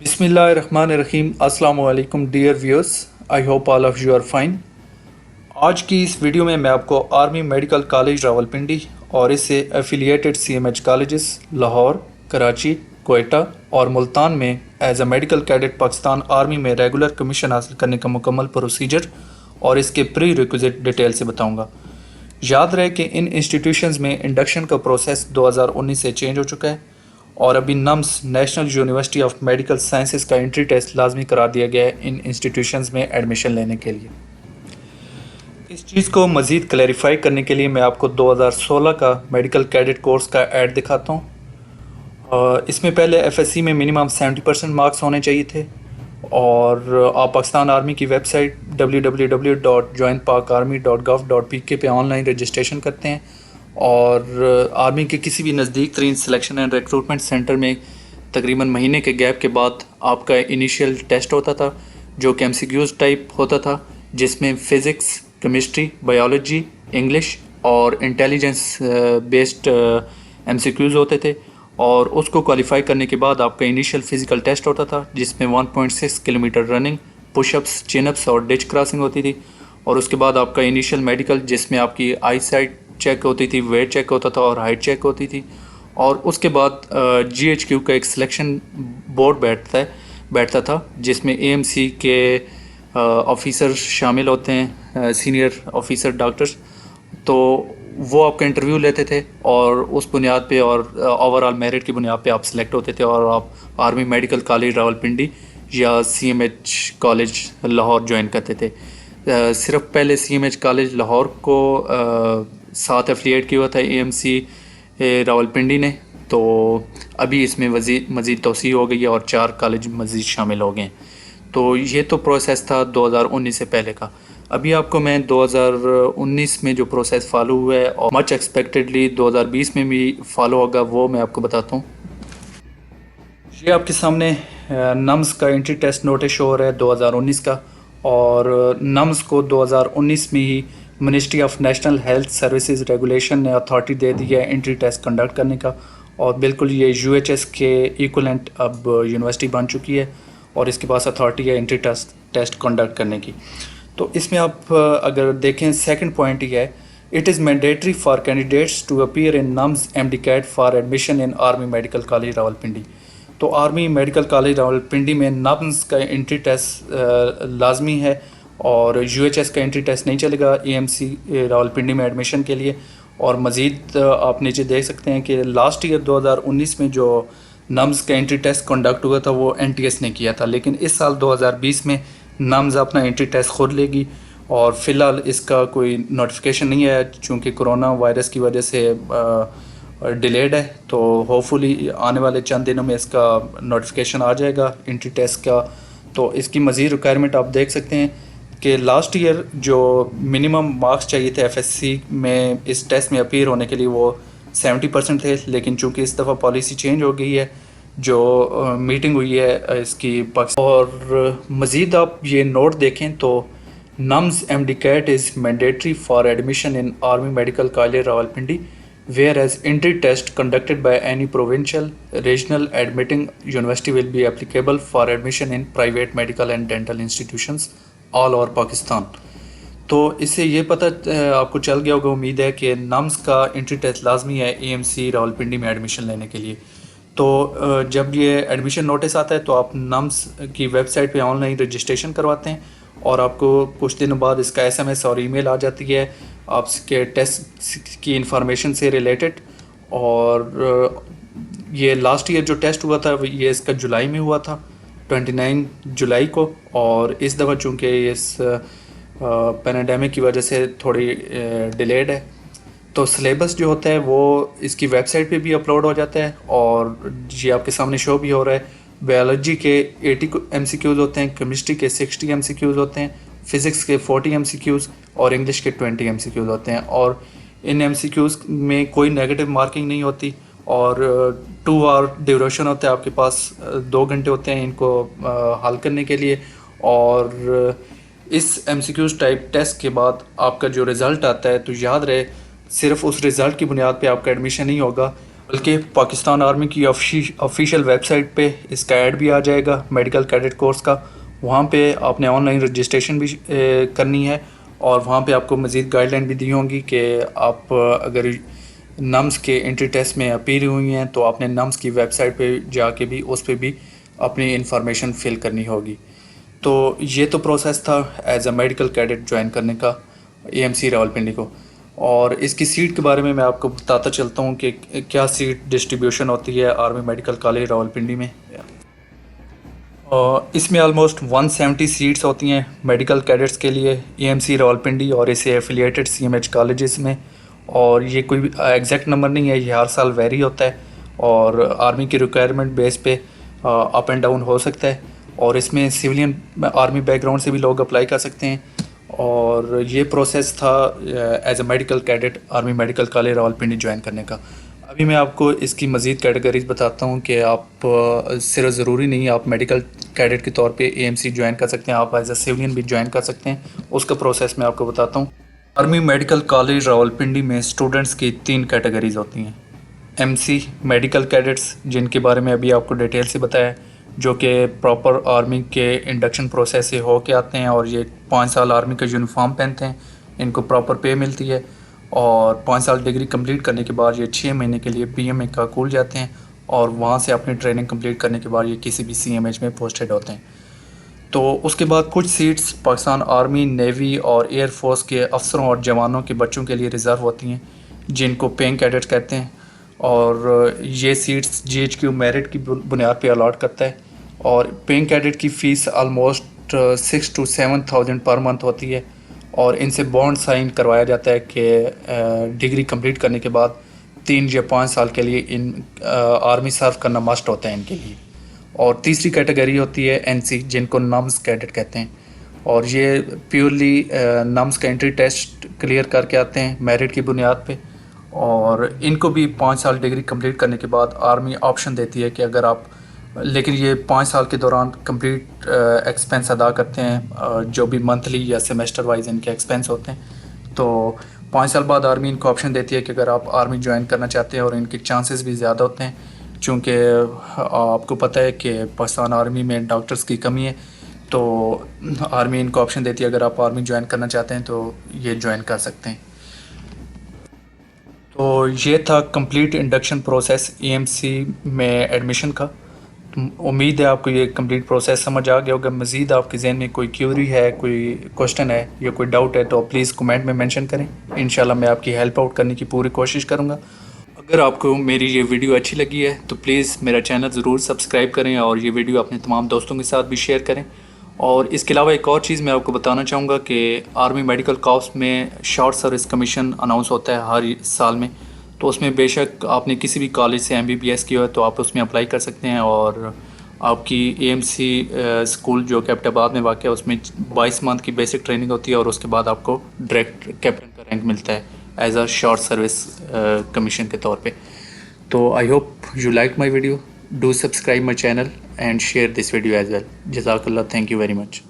बिस्मिल्लाहिर्रहमानिर्रहीम। अस्सलाम वालेकुम dear viewers, I hope all of you are fine. आज की इस वीडियो में मैं आपको आर्मी मेडिकल कॉलेज रावलपिंडी और इससे affiliated CMH colleges Lahore, Karachi, Quetta और मुल्तान में as a medical cadet Pakistan army में रेगुलर कमीशन हासिल करने का मुकम्मल प्रोसीजर और इसके प्री रिक्विजिट डिटेल से बताऊंगा। याद रहे कि इन इंस्टीट्यूशंस में इंडक्शन का प्रोसेस 2019 से चेंज हो चुका है और अभी nums national university of medical sciences का एंट्री टेस्ट लाजमी करार दिया गया है इन इंस्टीट्यूशंस में एडमिशन लेने के लिए। इस चीज़ को मज़ीद क्लैरिफाई करने के लिए मैं आपको 2016 का मेडिकल कैडेट कोर्स का ऐड दिखाता हूँ। इसमें पहले एफएससी में मिनिमम 70% मार्क्स होने चाहिए थे और आप पाकिस्तान आर्मी की वेबसाइट www.joinpakarmy.gov.pk पे ऑनलाइन रजिस्ट्रेशन करते हैं और आर्मी के किसी भी नज़दीक तरीन सिलेक्शन एंड रिक्रूटमेंट सेंटर में तकरीबन महीने के गैप के बाद आपका इनिशियल टेस्ट होता था जो कि एमसीक्यूज़ टाइप होता था, जिसमें फ़िज़िक्स, केमिस्ट्री, बायोलॉजी, इंग्लिश और इंटेलिजेंस बेस्ड एमसीक्यूज़ होते थे और उसको क्वालिफाई करने के बाद आपका इनिशियल फ़िज़िकल टेस्ट होता था जिसमें 1.6 किलोमीटर रनिंग, पुशअप्स, चिनअप्स और डिच क्रॉसिंग होती थी और उसके बाद आपका इनिशियल मेडिकल जिसमें आपकी आई साइट चेक होती थी, वेट चेक होता था और हाइट चेक होती थी और उसके बाद जीएचक्यू का एक सिलेक्शन बोर्ड बैठता था जिसमें एएमसी के ऑफिसर शामिल होते हैं, सीनियर ऑफिसर डॉक्टर्स, तो वो आपका इंटरव्यू लेते थे और उस बुनियाद पे और ओवरऑल मेरिट की बुनियाद पे आप सिलेक्ट होते थे और आप आर्मी मेडिकल कॉलेज रावलपिंडी या सीएमएच कॉलेज लाहौर ज्वाइन करते थे। सिर्फ पहले सीएमएच कॉलेज लाहौर को साथ एफिलिएट किया हुआ था एएमसी रावलपिंडी ने, तो अभी इसमें मज़ीद तोसी हो गई है और 4 कॉलेज मज़ीद शामिल हो गए। तो ये तो प्रोसेस था 2019 से पहले का। अभी आपको मैं 2019 में जो प्रोसेस फॉलो हुआ है और मच एक्सपेक्टेडली 2020 में भी फॉलो होगा वो मैं आपको बताता हूँ। ये आपके सामने नम्स का एंट्री टेस्ट नोटिस शो हो रहा है 2019 का और नम्स को 2019 में ही ministry of national health services regulation ने अथॉरिटी दे दी है एंट्री टेस्ट कंडक्ट करने का और बिल्कुल ये यूएचएस के इक्वलेंट अब यूनिवर्सिटी बन चुकी है और इसके पास अथॉरिटी है एंट्री टेस्ट कंडक्ट करने की। तो इसमें आप अगर देखें सेकंड पॉइंट ये है, it is mandatory for candidates to appear in NUMS MDCAT for admission in army medical college Rawalpindi. तो आर्मी मेडिकल कॉलेज रावलपिंडी में नम्स का एंट्री टेस्ट लाजमी है और यूएचएस का एंट्री टेस्ट नहीं चलेगा एएमसी रावलपिंडी में एडमिशन के लिए। और मज़ीद आप नीचे देख सकते हैं कि लास्ट ईयर 2019 में जो नम्स का एंट्री टेस्ट कंडक्ट हुआ था वो एनटीएस ने किया था, लेकिन इस साल 2020 में नम्स अपना एंट्री टेस्ट खुद लेगी और फ़िलहाल इसका कोई नोटिफिकेशन नहीं आया चूँकि कोरोना वायरस की वजह से डिलेड है। तो होपफुली आने वाले चंद दिनों में इसका नोटिफिकेशन आ जाएगा एंट्री टेस्ट का। तो इसकी मज़ीद रिक्वायरमेंट आप देख सकते हैं कि लास्ट ईयर जो मिनिमम मार्क्स चाहिए थे एफएससी में इस टेस्ट में अपीयर होने के लिए वो 70% थे, लेकिन चूंकि इस दफ़ा पॉलिसी चेंज हो गई है जो मीटिंग हुई है इसकी और मज़ीद आप ये नोट देखें तो NUMS MDCAT is mandatory for admission in army medical college Rawalpindi whereas entry test conducted by any provincial regional admitting university will be applicable for admission in private medical and dental institutions all over Pakistan. तो इससे ये पता आपको चल गया होगा, उम्मीद है, कि नम्स का एंट्री टेस्ट लाजमी है एएमसी रावलपिंडी में एडमिशन लेने के लिए। तो जब ये एडमिशन नोटिस आता है तो आप नम्स की वेबसाइट पे ऑनलाइन रजिस्ट्रेशन करवाते हैं और आपको कुछ दिनों बाद इसका एसएमएस और ईमेल आ जाती है आपके टेस्ट की इंफॉर्मेशन से रिलेटेड। और ये लास्ट ईयर जो टेस्ट हुआ था ये इसका जुलाई में हुआ था 29 जुलाई को और इस दफ़ा चूँकि इस पैंडेमिक की वजह से थोड़ी डिलेड है तो सिलेबस जो होता है वो इसकी वेबसाइट पे भी अपलोड हो जाता है और ये आपके सामने शो भी हो रहा है। बायोलॉजी के 80 एमसीक्यूज़ होते हैं, केमिस्ट्री के 60 एमसीक्यूज़ होते हैं, फ़िज़िक्स के 40 एमसीक्यूज़ और इंग्लिश के 20 एमसीक्यूज़ होते हैं और इन एमसीक्यूज़ में कोई नेगेटिव मार्किंग नहीं होती और 2 आवर ड्यूरेशन होता है, आपके पास 2 घंटे होते हैं इनको हल करने के लिए। और इस एमसीक्यूज़ टाइप टेस्ट के बाद आपका जो रिज़ल्ट आता है तो याद रहे सिर्फ उस रिज़ल्ट की बुनियाद पे आपका एडमिशन नहीं होगा, بلکہ پاکستان آرمی کی آفیشیل ویب سائٹ پہ اس کا ایڈ بھی آ جائے گا میڈیکل کیڈٹ کورس کا. وہاں پہ آپ نے آن لائن رجسٹریشن بھی کرنی ہے, اور وہاں پہ آپ کو مزید گائیڈ لائن بھی دی ہوں گی کہ آپ اگر نمز کے انٹری ٹیسٹ میں اپیئر ہوئی ہیں تو آپ نے نمز کی ویب سائٹ پہ جا کے بھی اس پہ بھی اپنی انفارمیشن فل کرنی ہوگی. تو یہ تو پروسیس تھا as a medical cadet join کرنے کا AMC راولپنڈی کو. اور اس کی سیٹ کے بارے میں آپ کو بتاتا چلتا ہوں کہ کیا سیٹ ڈسٹریبیوشن ہوتی ہے آرمی میڈیکل کالج راولپنڈی میں. اس میں آلموسٹ 170 سیٹس ہوتی ہیں میڈیکل کیڈٹس کے لیے AMC راولپنڈی اور اسے ایفیلیٹڈ CMH کالجز میں. اور یہ کوئی ایگزیکٹ نمبر نہیں ہے, یہ ہر سال ویری ہوتا ہے اور آرمی کی ریکوائرمنٹ بیس پہ اپ اینڈ ڈاؤن ہو سکتا ہے. اور اس میں سویلین آرمی بیک گراؤنڈ سے بھی لوگ اپلائی کر سکتے ہیں. اور یہ پروسیس تھا as a medical cadet army medical college Rawalpindi join کرنے کا. ابھی میں آپ کو اس کی مزید کیٹیگریز بتاتا ہوں کہ آپ صرف ضروری نہیں آپ میڈیکل کیڈٹ کے طور پہ AMC جوائن کر سکتے ہیں, آپ ایز اے سیولین بھی جوائن کر سکتے ہیں. اس کا پروسیس میں آپ کو بتاتا ہوں. آرمی میڈیکل کالج راولپنڈی میں اسٹوڈنٹس کی 3 کیٹیگریز ہوتی ہیں. MC میڈیکل کیڈٹس جن کے بارے میں ابھی آپ کو ڈیٹیل سے بتایا, جو کہ پراپر آرمی کے انڈکشن پروسیس سے ہو کے آتے ہیں اور یہ 5 سال آرمی کا یونیفارم پہنتے ہیں, ان کو پراپر پے ملتی ہے. اور 5 سال ڈگری کمپلیٹ کرنے کے بعد یہ 6 مہینے کے لیے PMA کا کول جاتے ہیں, اور وہاں سے اپنی ٹریننگ کمپلیٹ کرنے کے بعد یہ کسی بھی CMH میں پوسٹڈ ہوتے ہیں. تو اس کے بعد کچھ سیٹس پاکستان آرمی, نیوی اور ایئر فورس کے افسروں اور جوانوں کے بچوں کے لیے ریزرو ہوتی ہیں, جن کو پینگ کیڈٹ کہتے ہیں. اور یہ سیٹس GHQ میرٹ کی بنیاد پہ الاٹ کرتا ہے. اور پینگ کیڈٹ کی fees almost 6 to 7,000 per month ہوتی ہے, اور ان سے بانڈ سائن کروایا جاتا ہے کہ ڈگری کمپلیٹ کرنے کے بعد 3 یا 5 سال کے لیے ان آرمی سرو کرنا مسٹ ہوتا ہے ان کے لیے. اور تیسری کیٹیگری ہوتی ہے NC جن کو نمز کیڈٹ کہتے ہیں, اور یہ پیورلی نمز کا انٹری ٹیسٹ کلیئر کر کے آتے ہیں میرٹ کی بنیاد پہ. اور ان کو بھی 5 سال ڈگری کمپلیٹ کرنے کے بعد آرمی آپشن دیتی ہے کہ اگر آپ, لیکن یہ 5 سال کے دوران کمپلیٹ ایکسپینس ادا کرتے ہیں جو بھی منتھلی یا سیمیسٹر وائز ان کے ایکسپینس ہوتے ہیں. تو 5 سال بعد آرمی ان کو آپشن دیتی ہے کہ اگر آپ آرمی جوائن کرنا چاہتے ہیں, اور ان کے چانسز بھی زیادہ ہوتے ہیں چونکہ آپ کو پتہ ہے کہ پاکستان آرمی میں ڈاکٹرز کی کمی ہے, تو آرمی ان کو آپشن دیتی ہے اگر آپ آرمی جوائن کرنا چاہتے ہیں تو یہ جوائن کر سکتے ہیں. تو یہ تھا کمپلیٹ انڈکشن پروسیس AMC میں ایڈمیشن کا. امید ہے آپ کو یہ کمپلیٹ پروسیس سمجھ آ گیا ہوگا. مزید آپ کے ذہن میں کوئی کیوری ہے, کوئی کوشچن ہے یا کوئی ڈاؤٹ ہے تو پلیز کمنٹ میں مینشن کریں. انشاءاللہ میں آپ کی ہیلپ آؤٹ کرنے کی پوری کوشش کروں گا. اگر آپ کو میری یہ ویڈیو اچھی لگی ہے تو پلیز میرا چینل ضرور سبسکرائب کریں, اور یہ ویڈیو اپنے تمام دوستوں کے ساتھ بھی شیئر کریں. اور اس کے علاوہ ایک اور چیز میں آپ کو بتانا چاہوں گا کہ آرمی میڈیکل کورس میں شارٹ سروس کمیشن اناؤنس ہوتا ہے ہر سال میں. تو اس میں بے شک آپ نے کسی بھی کالج سے MBBS کیا ہے تو آپ اس میں اپلائی کر سکتے ہیں. اور آپ کی AMC اسکول جو کیپٹن آباد میں واقع ہے اس میں 22 منتھ کی بیسک ٹریننگ ہوتی ہے, اور اس کے بعد آپ کو ڈائریکٹ کیپٹن کا رینک ملتا ہے as a short service commission کے طور پہ. تو I hope you like my video. Do subscribe my channel and share this video as well. جزاک اللہ, تھینک یو ویری مچ.